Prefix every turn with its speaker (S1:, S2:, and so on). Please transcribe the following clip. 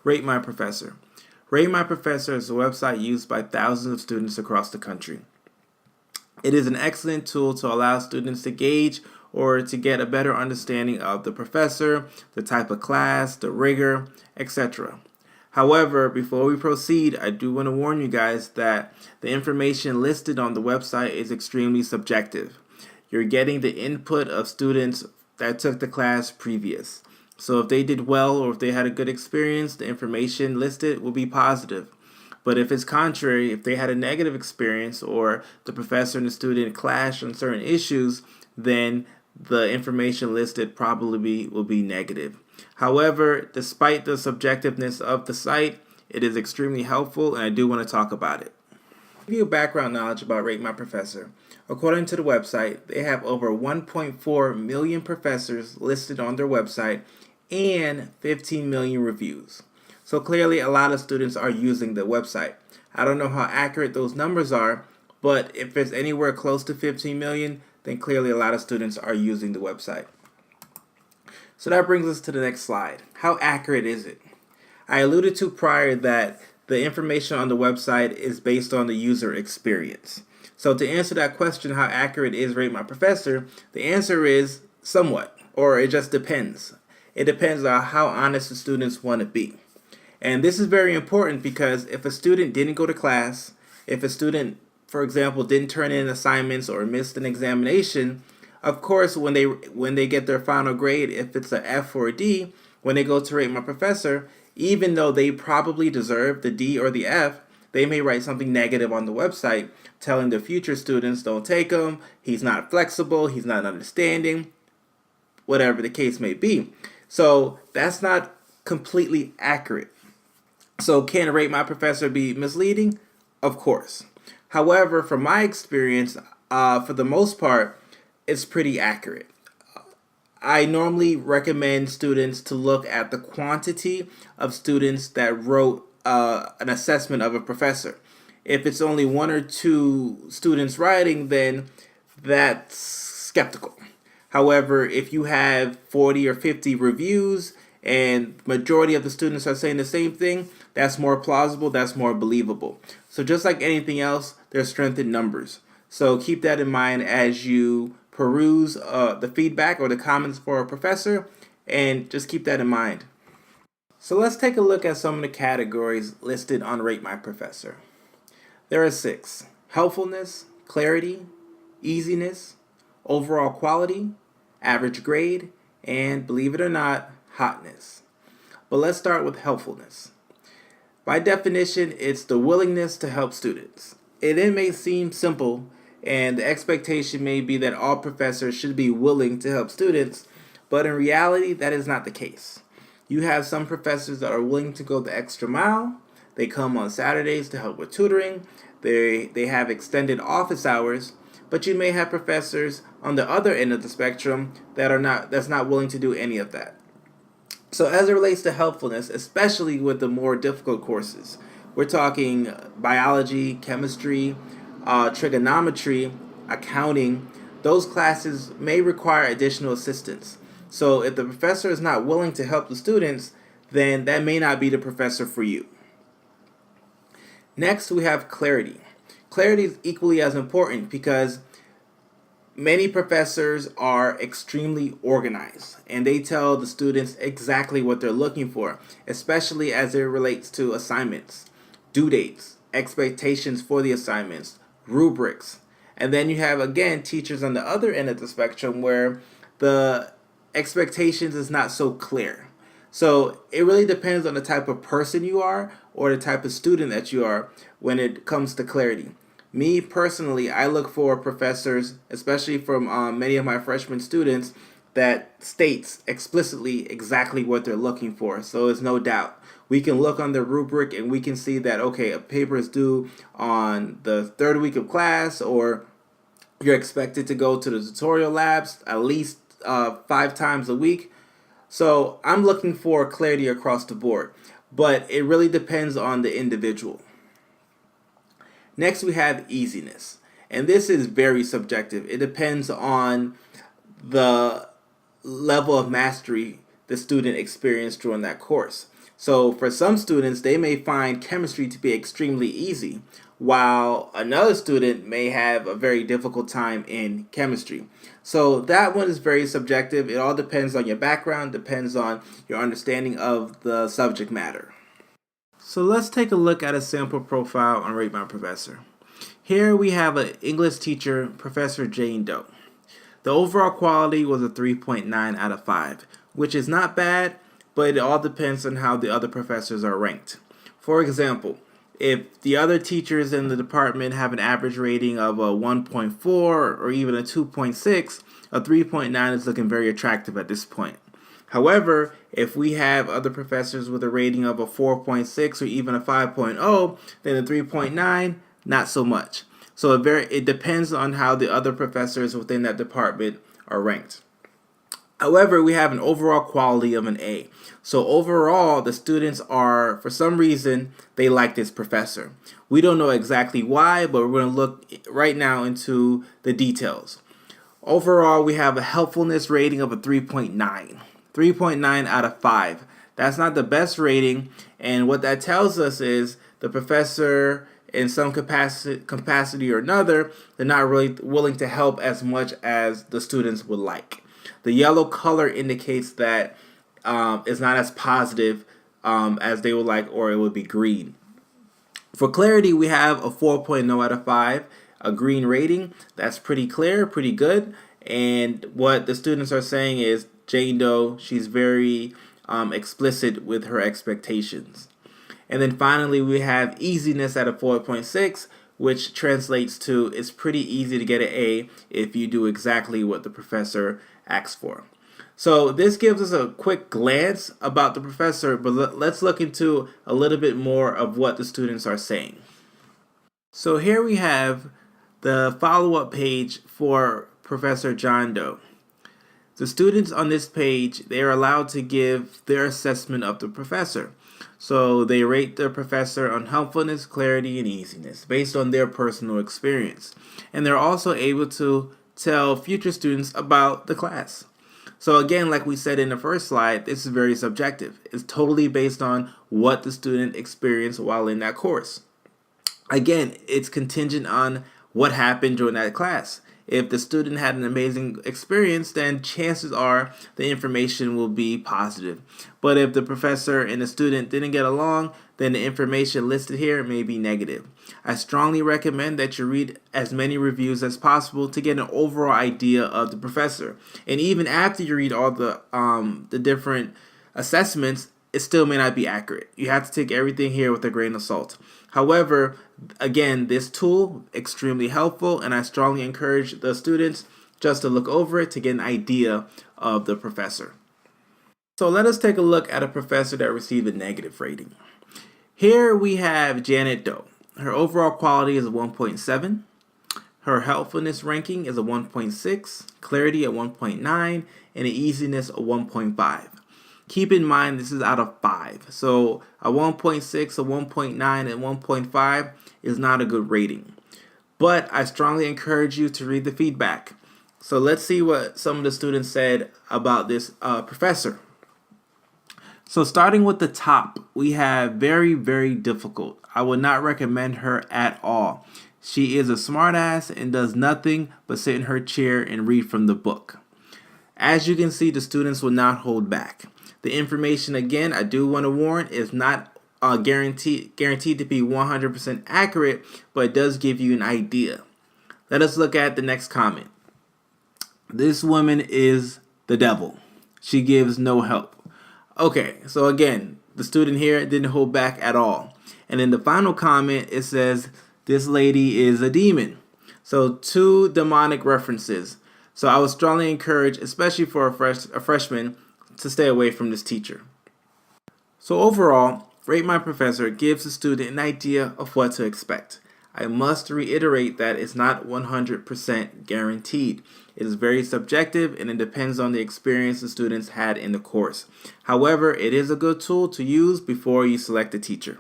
S1: Rate My Professor. Rate My Professor is a website used by thousands of students across the country. It is an excellent tool to allow students to gauge or to get a better understanding of the professor, the type of class, the rigor, etc. However, before we proceed, I do want to warn you guys that the information listed on the website is extremely subjective. You're getting the input of students that took the class previous. So if they did well or if they had a good experience, the information listed will be positive. But if it's contrary, if they had a negative experience or the professor and the student clashed on certain issues, then the information listed probably will be negative. However, despite the subjectiveness of the site, it is extremely helpful and I do want to talk about it. To give you background knowledge about Rate My Professor, according to the website, they have over 1.4 million professors listed on their website and 15 million reviews. So clearly a lot of students are using the website. I don't know how accurate those numbers are, but if it's anywhere close to 15 million, then clearly a lot of students are using the website. So that brings us to the next slide. How accurate is it? I alluded to prior that the information on the website is based on the user experience. So to answer that question, how accurate is Rate My Professor, the answer is somewhat, or it just depends. It depends on how honest the students want to be. And this is very important because if a student didn't go to class, if a student, for example, didn't turn in assignments or missed an examination, of course, when they get their final grade, if it's an F or a D, when they go to Rate My Professor, even though they probably deserve the D or the F, they may write something negative on the website telling the future students, don't take him, he's not flexible, he's not understanding, whatever the case may be. So that's not completely accurate. So can Rate My Professor be misleading? Of course. However, from my experience, for the most part, it's pretty accurate. I normally recommend students to look at the quantity of students that wrote an assessment of a professor. If it's only one or two students writing, then that's skeptical. However, if you have 40 or 50 reviews and majority of the students are saying the same thing, that's more plausible, that's more believable. So just like anything else, there's strength in numbers. So keep that in mind as you peruse the feedback or the comments for a professor, and just keep that in mind. So let's take a look at some of the categories listed on Rate My Professor. There are 6: helpfulness, clarity, easiness, overall quality, average grade, and believe it or not, hotness. But let's start with helpfulness. By definition, it's the willingness to help students. It may seem simple, and the expectation may be that all professors should be willing to help students, but in reality, that is not the case. You have some professors that are willing to go the extra mile. They come on Saturdays to help with tutoring. They have extended office hours, but you may have professors on the other end of the spectrum that's not willing to do any of that. So as it relates to helpfulness, especially with the more difficult courses, we're talking biology, chemistry, trigonometry, accounting. Those classes may require additional assistance. So if the professor is not willing to help the students, then that may not be the professor for you. Next, we have clarity. Clarity is equally as important because many professors are extremely organized and they tell the students exactly what they're looking for, especially as it relates to assignments, due dates, expectations for the assignments, rubrics. And then you have, again, teachers on the other end of the spectrum where the expectations is not so clear. So it really depends on the type of person you are or the type of student that you are when it comes to clarity. Me personally, I look for professors, especially from many of my freshman students, that states explicitly exactly what they're looking for. So there's no doubt. We can look on the rubric and we can see that, okay, a paper is due on the third week of class, or you're expected to go to the tutorial labs at least 5 times a week. So I'm looking for clarity across the board, but it really depends on the individual. Next, we have easiness, and this is very subjective. It depends on the level of mastery the student experienced during that course. So for some students, they may find chemistry to be extremely easy, while another student may have a very difficult time in chemistry. So that one is very subjective. It all depends on your background, depends on your understanding of the subject matter. So let's take a look at a sample profile on Rate My Professor. Here we have an English teacher, Professor Jane Doe. The overall quality was a 3.9 out of 5, which is not bad, but it all depends on how the other professors are ranked. For example, if the other teachers in the department have an average rating of a 1.4 or even a 2.6, a 3.9 is looking very attractive at this point. However, if we have other professors with a rating of a 4.6 or even a 5.0, then a 3.9, not so much. So it depends on how the other professors within that department are ranked. However, we have an overall quality of an A. So overall, the students are, for some reason, they like this professor. We don't know exactly why, but we're going to look right now into the details. Overall, we have a helpfulness rating of a 3.9. 3.9 out of 5. That's not the best rating, and what that tells us is the professor, in some capacity or another, they're not really willing to help as much as the students would like. The yellow color indicates that it's not as positive as they would like, or it would be green. For clarity, we have a 4.0 out of 5, a green rating. That's pretty clear, pretty good. And what the students are saying is Jane Doe, she's very explicit with her expectations. And then finally, we have easiness at a 4.6, which translates to it's pretty easy to get an A if you do exactly what the professor asks for. So this gives us a quick glance about the professor, but let's look into a little bit more of what the students are saying. So here we have the follow-up page for Professor John Doe. The students on this page, they are allowed to give their assessment of the professor. So they rate the professor on helpfulness, clarity, and easiness based on their personal experience. And they're also able to tell future students about the class. So again, like we said in the first slide, this is very subjective. It's totally based on what the student experienced while in that course. Again, it's contingent on what happened during that class. If the student had an amazing experience, then chances are the information will be positive. But if the professor and the student didn't get along, then the information listed here may be negative. I strongly recommend that you read as many reviews as possible to get an overall idea of the professor. And even after you read all the different assessments, it still may not be accurate. You have to take everything here with a grain of salt. However, again, this tool extremely helpful, and I strongly encourage the students just to look over it to get an idea of the professor. So let us take a look at a professor that received a negative rating. Here we have Janet Doe. Her overall quality is a 1.7. Her helpfulness ranking is a 1.6, clarity a 1.9, and an easiness a 1.5. Keep in mind this is out of 5. So a 1.6, a 1.9, and 1.5 is not a good rating. But I strongly encourage you to read the feedback. So let's see what some of the students said about this professor. So starting with the top, we have very, very difficult. I would not recommend her at all. She is a smartass and does nothing but sit in her chair and read from the book. As you can see, the students will not hold back. The information, again, I do want to warn, is not guaranteed to be 100% accurate, but it does give you an idea. Let us look at the next comment. This woman is the devil. She gives no help. Okay, so again, the student here didn't hold back at all. And in the final comment, it says, this lady is a demon. So 2 demonic references. So I would strongly encourage, especially for a freshman, to stay away from this teacher. So overall, Rate My Professor gives the student an idea of what to expect. I must reiterate that it's not 100% guaranteed. It is very subjective and it depends on the experience the students had in the course. However, it is a good tool to use before you select a teacher.